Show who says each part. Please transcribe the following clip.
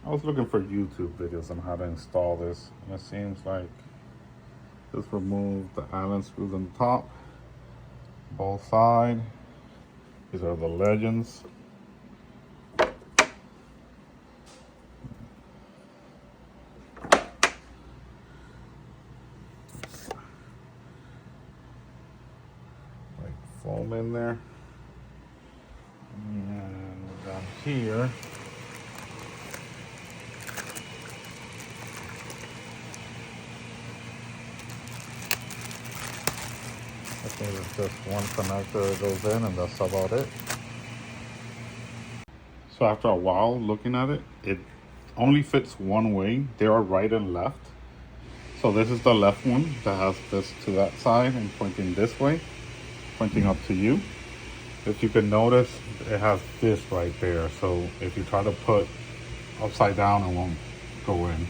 Speaker 1: I was looking for YouTube videos on how to install this, and it seems like just remove the Allen screws on the top, both sides. These are the Legends. Like foam in there. And down here, I think it's just one connector that goes in, and that's about it. So after a while looking at it, it only fits one way. There are right and left. So this is the left one that has this to that side and pointing this way, pointing up to you. If you can notice, it has this right there. So if you try to put upside down, it won't go in.